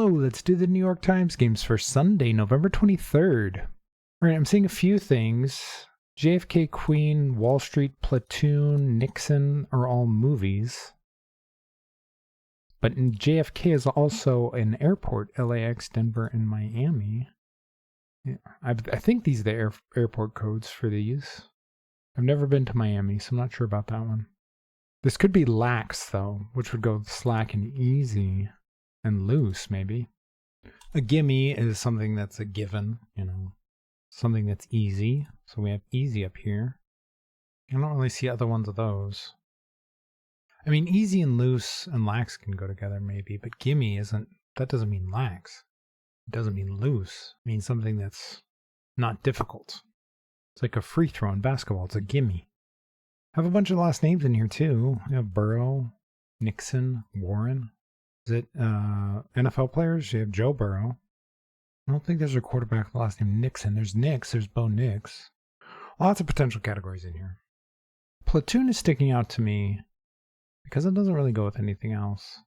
Hello, let's do the New York Times games for Sunday, November 23rd. All right, I'm seeing a few things. JFK, Queen, Wall Street, Platoon, Nixon are all movies. But JFK is also an airport, LAX, Denver, and Miami. Yeah, I think these are the airport codes for these. I've never been to Miami, so I'm not sure about that one. This could be lax, though, which would go with slack and easy and loose, maybe. A gimme is something that's a given, you know, something that's easy. So we have easy up here. I don't really see other ones of those. I mean, easy and loose and lax can go together maybe, but gimme isn't, that doesn't mean lax. It doesn't mean loose. It means something that's not difficult. It's like a free throw in basketball. It's a gimme. I have a bunch of last names in here too. You have Burrow, Nixon, Warren. Is it NFL players? You have Joe Burrow. I don't think there's a quarterback with the last name Nixon. There's Nix. There's Bo Nix. Lots of potential categories in here. Platoon is sticking out to me because it doesn't really go with anything else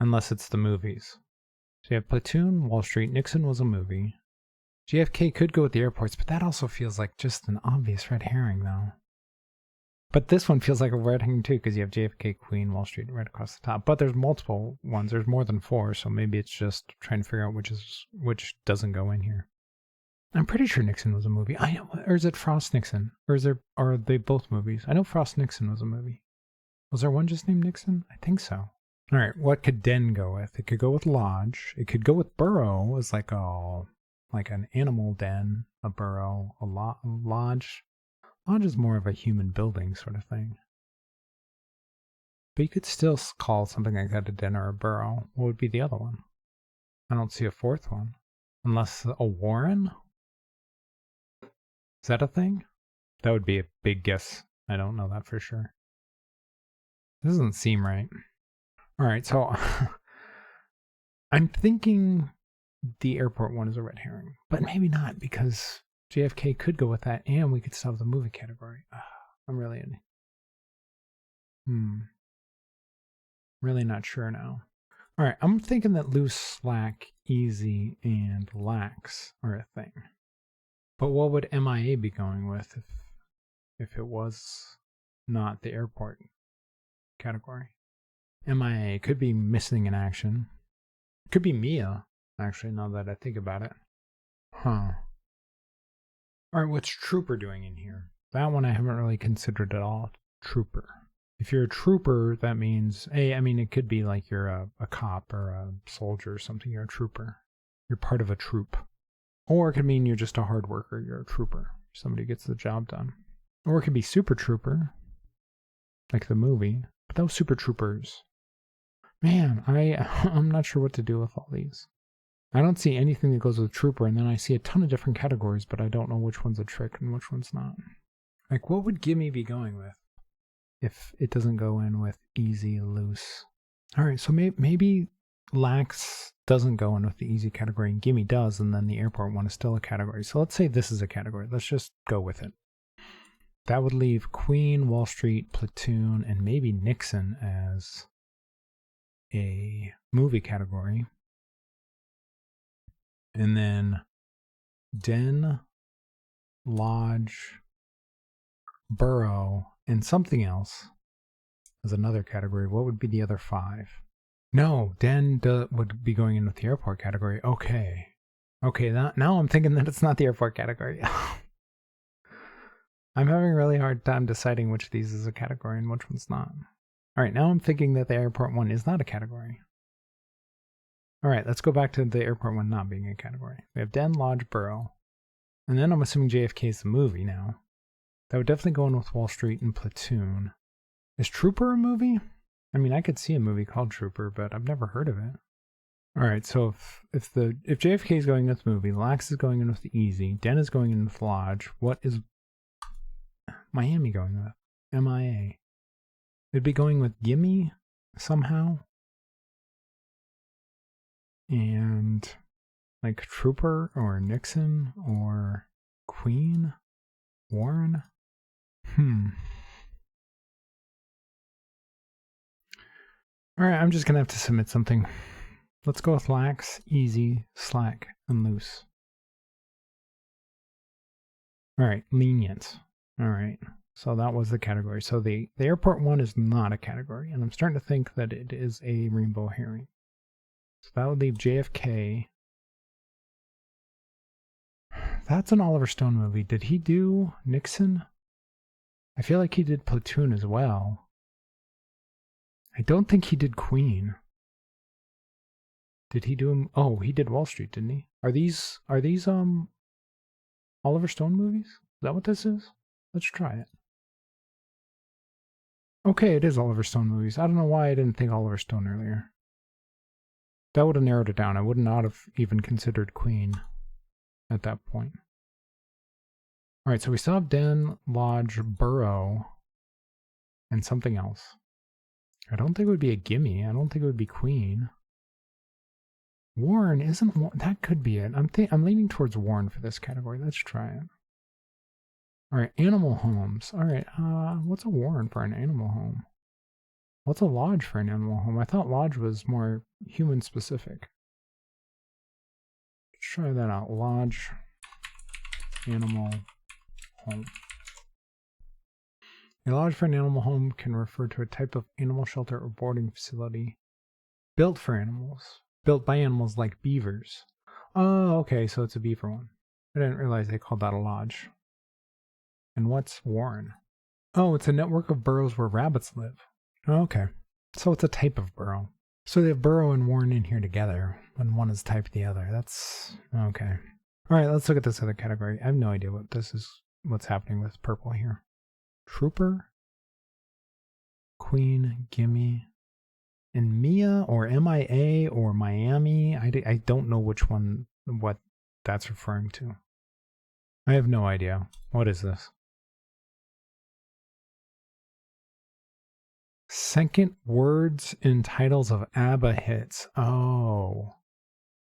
unless it's the movies. So you have Platoon, Wall Street. Nixon was a movie. JFK could go with the airports, but that also feels like just an obvious red herring, though. But this one feels like a red herring, too, because you have JFK, Queen, Wall Street right across the top. But there's multiple ones. There's more than 4, so maybe it's just trying to figure out which doesn't go in here. I'm pretty sure Nixon was a movie. I know, or is it Frost Nixon? Or are they both movies? I know Frost Nixon was a movie. Was there one just named Nixon? I think so. All right, what could Den go with? It could go with Lodge. It could go with Burrow as like an animal den, a burrow, a lodge. Lodge is more of a human building sort of thing. But you could still call something like that a den or a burrow. What would be the other one? I don't see a fourth one. Unless a warren? Is that a thing? That would be a big guess. I don't know that for sure. It doesn't seem right. Alright, so I'm thinking the airport one is a red herring. But maybe not, because JFK could go with that, and we could still have the movie category. I'm really really not sure now. All right, I'm thinking that loose, slack, easy, and lax are a thing. But what would MIA be going with if it was not the airport category? MIA could be missing in action. It could be Mia, actually, now that I think about it. Alright, what's Trooper doing in here? That one I haven't really considered at all. Trooper. If you're a trooper, that means, it could be like you're a cop or a soldier or something. You're a trooper. You're part of a troop. Or it could mean you're just a hard worker. You're a trooper. Somebody gets the job done. Or it could be Super Trooper, like the movie. But those Super Troopers, man, I'm not sure what to do with all these. I don't see anything that goes with Trooper, and then I see a ton of different categories, but I don't know which one's a trick and which one's not. Like, what would Gimme be going with if it doesn't go in with easy, loose? All right, so maybe lax doesn't go in with the easy category, and Gimme does, and then the airport one is still a category. So let's say this is a category. Let's just go with it. That would leave Queen, Wall Street, Platoon, and maybe Nixon as a movie category. And then Den, Lodge, Burrow, and something else as another category. What would be the other 5? No, Den would be going in with the airport category. Okay, now I'm thinking that it's not the airport category. I'm having a really hard time deciding which of these is a category and which one's not. All right, now I'm thinking that the airport one is not a category. All right, let's go back to the airport one not being a category. We have Den, Lodge, Burrow. And then I'm assuming JFK is the movie now. That would definitely go in with Wall Street and Platoon. Is Trooper a movie? I could see a movie called Trooper, but I've never heard of it. All right, so if JFK is going in with the movie, Lax is going in with the easy, Den is going in with Lodge, what is Miami going with? MIA. It'd be going with Gimme somehow. And like Trooper or Nixon or Queen, Warren. All right, I'm just gonna have to submit something. Let's go with lax, easy, slack, and loose. All right, lenient. All right, so that was the category. So the airport one is not a category, and I'm starting to think that it is a rainbow herring. So that would leave JFK. That's an Oliver Stone movie. Did he do Nixon? I feel like he did Platoon as well. I don't think he did Queen. Did he do him? Oh, he did Wall Street, didn't he? Are these Oliver Stone movies? Is that what this is? Let's try it. Okay, it is Oliver Stone movies. I don't know why I didn't think Oliver Stone earlier. That would have narrowed it down. I would not have even considered Queen at that point. All right, so we still have Den, Lodge, Burrow, and something else. I don't think it would be a gimme. I don't think it would be Queen. Warren isn't. That could be it. I'm leaning towards Warren for this category. Let's try it. All right, animal homes. All right, what's a Warren for an animal home? What's a Lodge for an animal home? I thought Lodge was more human specific. Let's try that out. Lodge, animal home. A lodge for an animal home can refer to a type of animal shelter or boarding facility built for animals. Built by animals like beavers. Oh, okay, so it's a beaver one. I didn't realize they called that a lodge. And what's Warren? Oh, it's a network of burrows where rabbits live. Okay, so it's a type of burrow. So they have burrow and Warren in here together, when one is type the other. That's okay. All right, let's look at this other category. I have no idea what this is, what's happening with purple here. Trooper, Queen, Gimme. And Mia or MIA or Miami, I don't know which one, what that's referring to. I have no idea. What is this? Second words in titles of ABBA hits. Oh,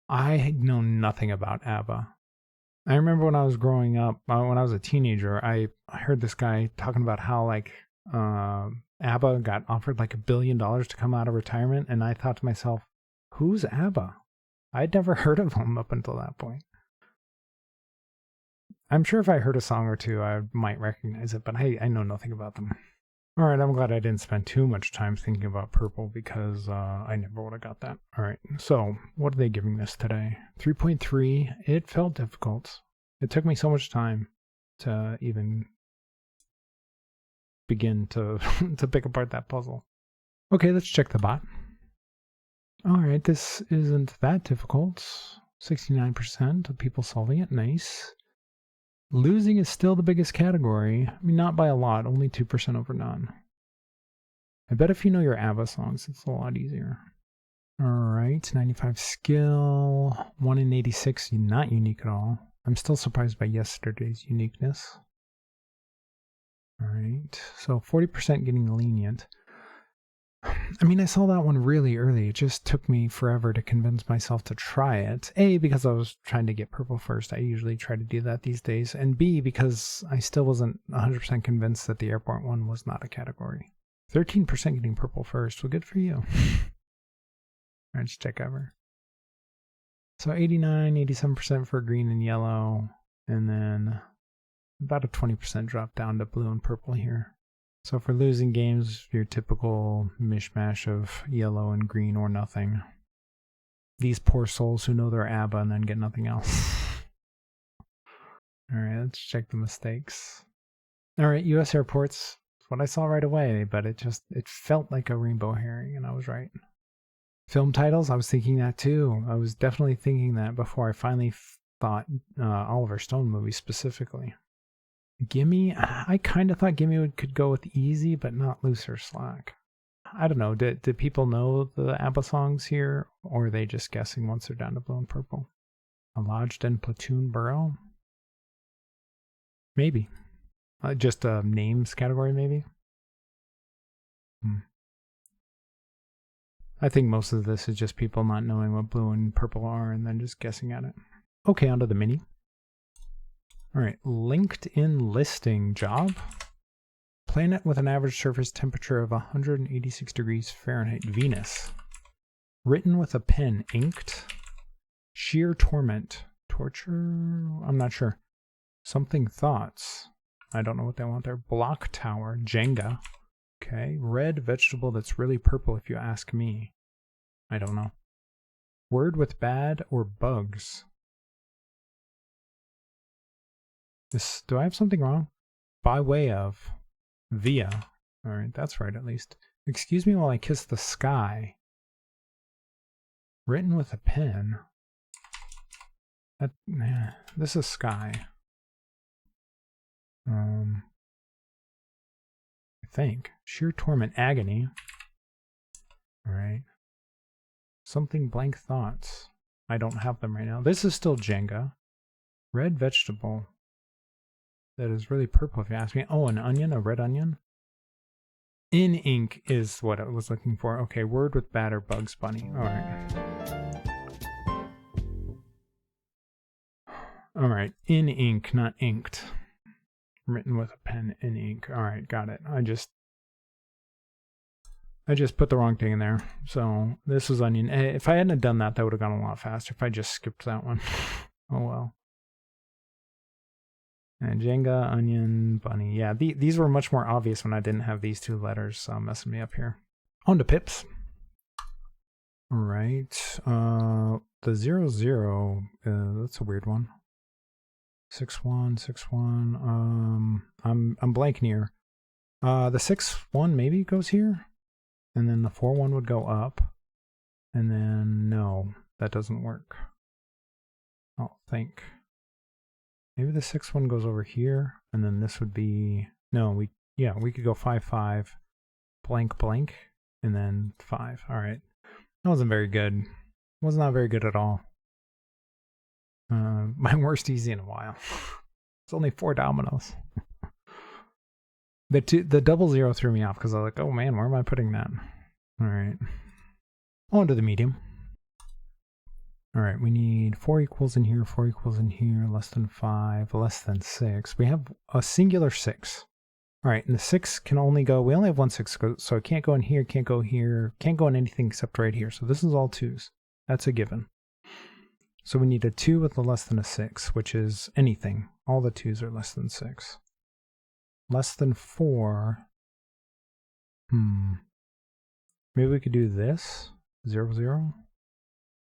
I know nothing about ABBA. I remember when I was growing up, when I was a teenager, I heard this guy talking about how like ABBA got offered like $1 billion to come out of retirement, and I thought to myself, who's ABBA? I'd never heard of them up until that point. I'm sure if I heard a song or two, I might recognize it, but I know nothing about them. All right, I'm glad I didn't spend too much time thinking about purple because I never would have got that. All right, so what are they giving this today? 3.3. It felt difficult. It took me so much time to even begin to pick apart that puzzle. Okay, let's check the bot. All right, this isn't that difficult. 69% of people solving it. Nice. Losing is still the biggest category. I mean, not by a lot, only 2% over none. I bet if you know your ABBA songs, it's a lot easier. All right, 95 skill, 1 in 86, not unique at all. I'm still surprised by yesterday's uniqueness. All right, so 40% getting lenient. I mean, I saw that one really early. It just took me forever to convince myself to try it. A, because I was trying to get purple first. I usually try to do that these days. And B, because I still wasn't 100% convinced that the airport one was not a category. 13% getting purple first. Well, good for you. All right, let's check over. So 89, 87% for green and yellow. And then about a 20% drop down to blue and purple here. So for losing games, your typical mishmash of yellow and green or nothing. These poor souls who know their ABBA and then get nothing else. All right, let's check the mistakes. All right, U.S. airports. That's what I saw right away, but it felt like a rainbow herring, and I was right. Film titles, I was thinking that too. I was definitely thinking that before I finally thought Oliver Stone movies specifically. Gimme, I kind of thought Gimme could go with easy, but not loose or slack. I don't know, did people know the ABBA songs here, or are they just guessing once they're down to blue and purple? A lodged and platoon burrow? Maybe. Just a names category, maybe? I think most of this is just people not knowing what blue and purple are and then just guessing at it. Okay, onto the mini. All right, LinkedIn listing job. Planet with an average surface temperature of 186 degrees Fahrenheit, Venus. Written with a pen, inked. Sheer torment. Torture? I'm not sure. Something thoughts. I don't know what they want there. Block tower. Jenga. Okay. Red vegetable that's really purple if you ask me. I don't know. Word with bad or bugs. This, do I have something wrong? By way of. Via. Alright, that's right at least. Excuse me while I kiss the sky. Written with a pen. That, this is sky. I think. Sheer torment, agony. Alright. Something blank thoughts. I don't have them right now. This is still Jenga. Red vegetable. That is really purple if you ask me. Oh, an onion, a red onion. In ink is what I was looking for. Okay, word with bad or Bugs Bunny. Alright. Alright, in ink, not inked. Written with a pen in ink. Alright, got it. I just put the wrong thing in there. So this was onion. If I hadn't done that, that would have gone a lot faster if I just skipped that one. Oh well. And Jenga, onion, bunny. Yeah, these were much more obvious when I didn't have these two letters messing me up here. On to pips. Alright. The 0, 0, that's a weird one. 6, 1, 6, 1. I'm blanking here. The 6, 1 maybe goes here. And then the 4, 1 would go up. And then, no, that doesn't work. I'll think. Maybe the 6, 1 goes over here. And then this would be, no, we could go 5, 5, blank, blank, and then 5. All right. That wasn't very good. Was not very good at all. My worst easy in a while. It's only 4 dominoes. The 00 threw me off because I was like, oh man, where am I putting that? All right. On to the medium. All right, we need 4 equals in here, 4 equals in here, less than 5, less than 6. We have a singular 6. All right, and the 6 can only go, we only have one 6, so it can't go in here, can't go here, can't go in anything except right here. So this is all 2s. That's a given. So we need a 2 with a less than a 6, which is anything. All the 2s are less than 6. Less than 4. Maybe we could do this. 0, 0.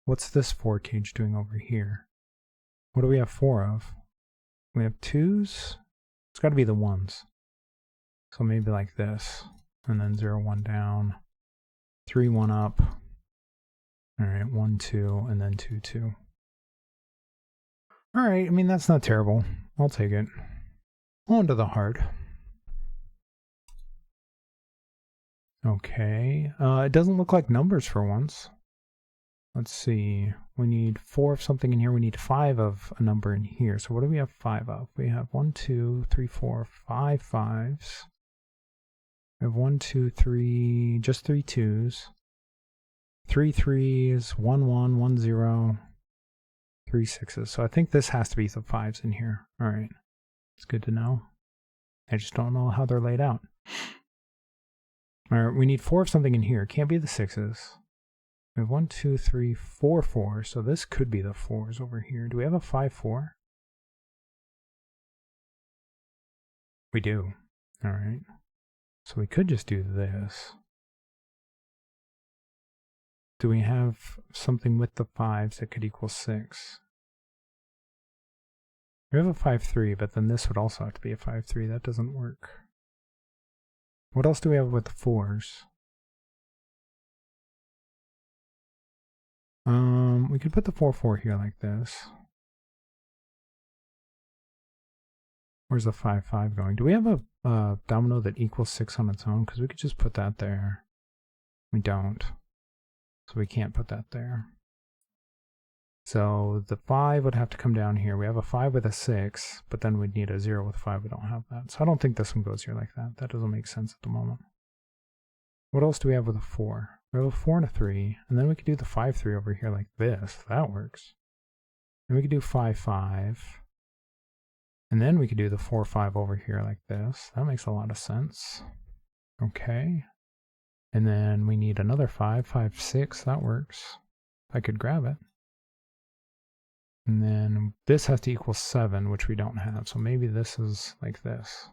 What's this 4 cage doing over here? What do we have 4 of? We have 2s. It's got to be the 1s. So maybe like this. And then 0, 1 down. 3, 1 up. Alright, 1, 2, and then 2, 2. Alright, I mean, that's not terrible. I'll take it. On to the hard. Okay. It doesn't look like numbers for once. Let's see. We need 4 of something in here. We need 5 of a number in here. So what do we have 5 of? We have 1, 2, 3, 4, 5 5s. We have 1, 2, 3, just 3 2s. 3 3s, 1 1, 1 0, 3 6s. So I think this has to be the 5s in here. All right. It's good to know. I just don't know how they're laid out. All right, we need 4 of something in here. Can't be the 6s. We have 1, 2, 3, 4 4s. So this could be the 4s over here. Do we have a 5 4? We do. All right. So we could just do this. Do we have something with the 5s that could equal 6? We have a 5 3, but then this would also have to be a 5 3. That doesn't work. What else do we have with the 4s? We could put the 4 4 here like this. Where's the 5 5 going? Do we have a domino that equals 6 on its own? Because we could just put that there. We don't. So we can't put that there. So the 5 would have to come down here. We have a 5 with a 6, but then we'd need a 0 with 5. We don't have that. So I don't think this one goes here like that. That doesn't make sense at the moment. What else do we have with a 4? We have a 4 and a 3, and then we could do the 5 3 over here like this. That works. And we could do 5 5. And then we could do the 4 5 over here like this. That makes a lot of sense. Okay. And then we need another 5, 5, 6. That works. I could grab it. And then this has to equal 7, which we don't have. So maybe this is like this.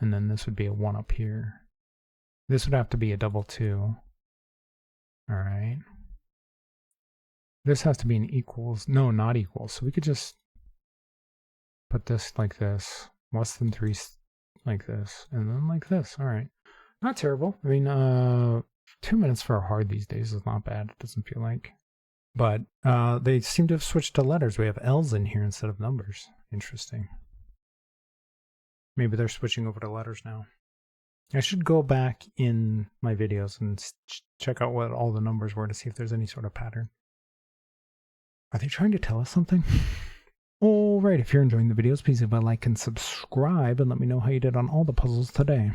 And then this would be a 1 up here. This would have to be a double 2. All right. This has to be an equals. No, not equals. So we could just put this like this. Less than 3 like this. And then like this. All right. Not terrible. I mean, 2 minutes for a hard these days is not bad. It doesn't feel like. But they seem to have switched to letters. We have L's in here instead of numbers. Interesting. Maybe they're switching over to letters now. I should go back in my videos and check out what all the numbers were to see if there's any sort of pattern. Are they trying to tell us something? Alright, if you're enjoying the videos, please hit a like and subscribe and let me know how you did on all the puzzles today.